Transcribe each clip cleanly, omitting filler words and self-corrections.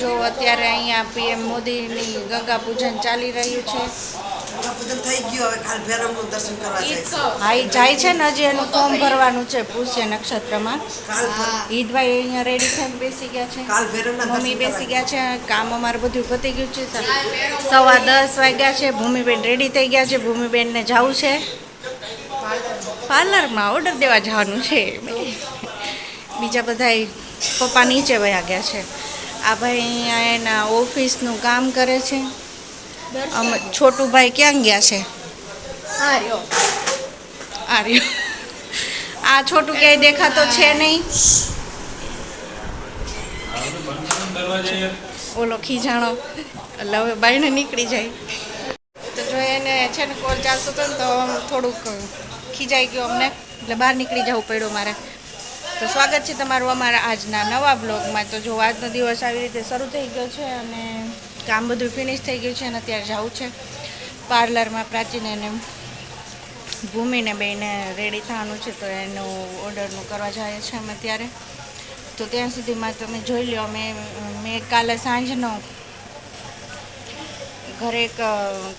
જો અત્યારે અહીંયા પીએમ મોદીની ગંગા પૂજન ચાલી રહ્યું છે. હા, એ જાય છે ને, હજી એનું ફોર્મ ભરવાનું છે પુષ્ય નક્ષત્રમાં. ઈદભાઈ અહીંયા રેડી થઈને બેસી ગયા છે, મમ્મી બેસી ગયા છે. કામ અમારું બધું પતી ગયું છે. 10:15 વાગ્યા છે. ભૂમિબેન રેડી થઈ ગયા છે. ભૂમિબેનને જવું છે પાર્લરમાં, ઓર્ડર દેવા જવાનું છે. બીજા બધા પપ્પા નીચે વયા ગયા છે. આ ભાઈ અહીંયા એના ઓફિસનું કામ કરે છે. છોટુભાઈ ક્યાં ગયા છે? આ છોટું ક્યાંય દેખાતો છે નહીં. ઓલો ખીજાણો એટલે હવે બાઈને નીકળી જાય. તો જો એને છે ને કોલ ચાલતો હતો ને તો થોડુંક ખીજાઈ ગયો અમને, એટલે બહાર નીકળી જવું પડ્યું મારે. તો સ્વાગત છે તમારું અમારા આજના નવા બ્લોગમાં. તો જો આજનો દિવસ આવી રીતે શરૂ થઈ ગયો છે અને કામ બધું ફિનિશ થઈ ગયું છે અને અત્યારે જવું છે પાર્લરમાં. પ્રાચીને એને ભૂમિને બેને રેડી થવાનું છે, તો એનું ઓર્ડરનું કરવા જાય છે અમે અત્યારે. તો ત્યાં સુધીમાં તમે જોઈ લો, મેં કાલે સાંજનો ઘરે એક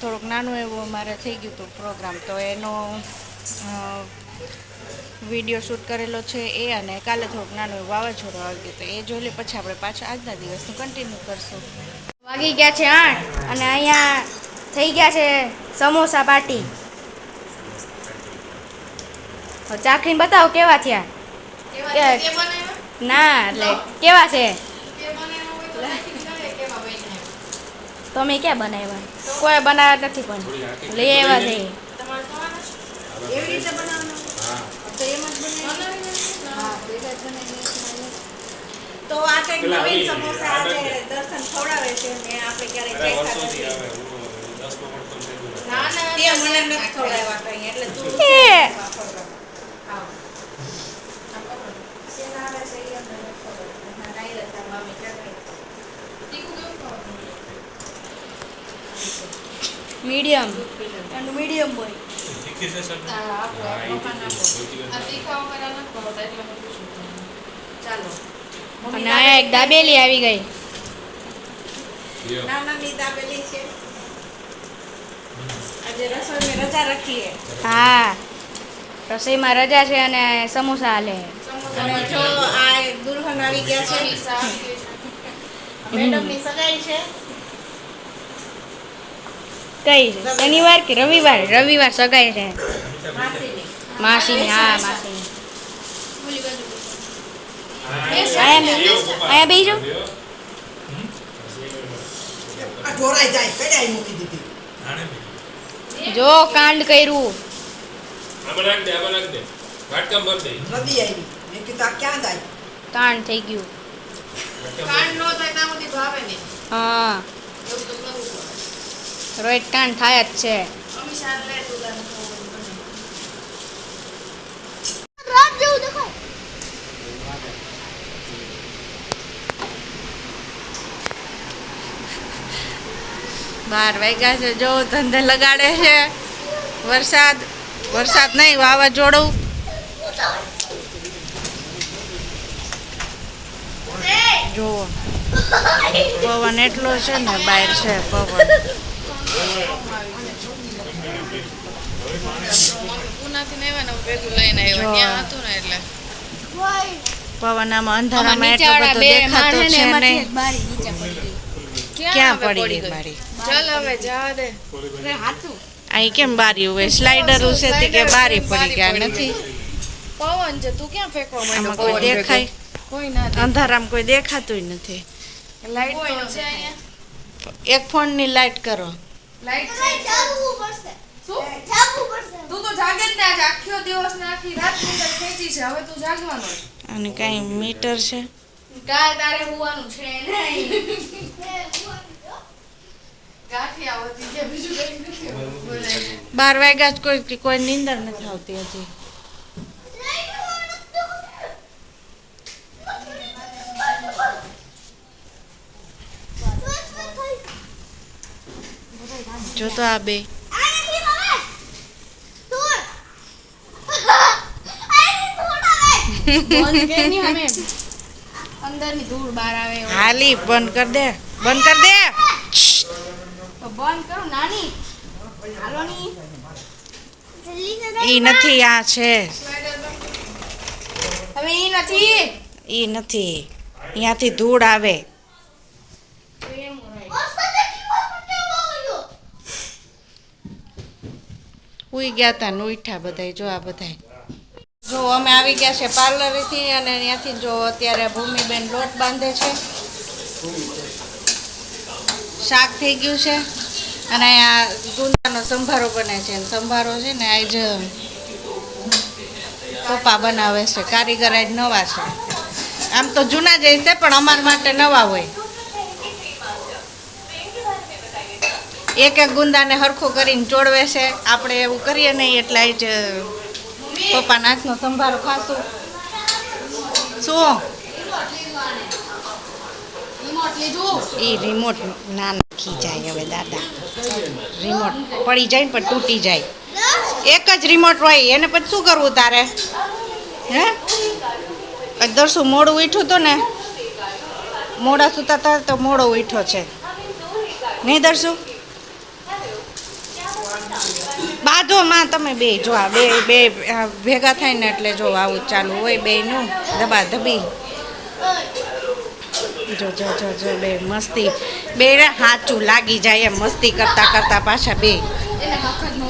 થોડુંક નાનું એવું અમારે થઈ ગયું હતું પ્રોગ્રામ, તો એનો વિડીયો શૂટ કરેલો છે એ, અને કાલે થોડુંક નાનું એવું વાવાઝોડું આવી ગયું, તો એ જોઈ લે પછી આપણે પાછા આજના દિવસનું કન્ટિન્યુ કરશું. વાગી ગયા છે 8 અને અહીંયા થઈ ગયા છે સમોસા પાર્ટી. ચાખીને બતાવો કેવા થયા. ના એટલે કેવા છે તમે ક્યાં બનાવ્યા? કોઈ બનાવ્યા નથી, પણ લઈ આવ્યા છે. તો આ કંઈક નવીન સમોસા આજે દર્શન ખવડાવે છે ને આપણે ક્યારેક ખાતા નથી. તે મને નથી ખવડાવ્યા કંઈ, એટલે તું મીડિયમ એનું મીડિયમ હોય. અને અહીંયા એક દાબેલી આવી ગઈ. નાનાની દાબેલી છે. આજે રસોઈની રજા રાખીએ. હા, રસોઈમાં રજા છે અને સમોસા હાલે. અને જો આ દુલ્હન આવી ગયા છે, મેડમની સગાઈ છે. કઈ શનિવાર કે રવિવાર? રવિવાર સગાઈ છે માસીની. હા, માસીની. અહીંયા બેસજો. જો કાંડ કર્યું. કાંડ થઈ ગયું. હા, રોજ કાંડ થાય જ છે. બાર વાગ્યા છે. જો ધંધે લગાડે છે. વરસાદ નહીં, વાવાઝોડું. જુઓ પવન એટલો છે ને, બહાર છે પવન. પવન આમાં અંધારામાં એટલો બધો દેખાતો છે નહીં. ક્યાં પડી ગઈ મારી? અહીં કેમ બારી હોય? સ્લાઇડર છે તે કે બારી પડી ગયા નથી. પવન છે, તું ક્યાં ફેંકવા માંડ્યો? કોઈ દેખાય? અંધારામાં કોઈ દેખાતું નથી. લાઈટ તો છે અહીંયા. એક ફોન ની લાઈટ કરો. લાઈટ જાગવું પડશે. શું જાગવું પડશે? તું તો જાગે જ ને, આજ આખો દિવસ ને આખી રાત નીંદર ખેંચી છે. હવે તું જાગવાનો છે. અને કઈ મીટર છે? કાલ તારે હોવાનું છે નહીં. ગાંઠિયા વધી ગયા, બીજું કઈ નથી. 12 વાગ્યા કોઈ નીંદર નથી આવતી હજી. જો તો આ બે અંદરની ધૂળ બહાર આવે એવું. હાલી બંધ કર દે, બંધ કર દે. તો બંધ કરો નાની. હાલો ની. ઈ નથી, આ છે. હવે ઈ નથી. ઈ નથી, અહીંયાથી ધૂળ આવે. ઉઈ ગયા તા ને ઉઠ્યા બધાય. જો આ બધાય જો અમે આવી ગયા છે પાર્લરેથી, અને ત્યાંથી જો અત્યારે ભૂમિબેન લોટ બાંધે છે. શાક થઈ ગયું છે, અને આ ગુંદાનો સંભારો બને છે. અને સંભારો છે ને આજ પપ્પા બનાવે છે. કારીગર આજ નવા છે. આમ તો જૂના જ હશે, પણ અમારા માટે નવા હોય. એક એક ગુંદાને હરખું કરીને ચોળવે છે. આપણે એવું કરીએ નહીં, એટલે આજ પપ્પાના હાથનો સંભારો ખાશું. શું રિમોટ લીધું. એ રિમોટ ના નાખી જાય હવે દાદા. રિમોટ પડી જાય ને પણ તૂટી જાય. એક જ રિમોટ હોય, એને પછી શું કરવું તારે? હે દરસું મોડું ઉઠ્યું તો ને, મોડા સુતા હતા તો મોડો ઉઠ્યો છે નહીં દરસું? બાંધો માં તમે બે. જો આ બે બે ભેગા થાય ને એટલે જો આવું ચાલુ હોય બેયનું ધબા ધબી. જો જો જો જો બે મસ્તી, બે સાચું લાગી જાય એમ મસ્તી કરતા કરતા પાછા બે. એને મફત નો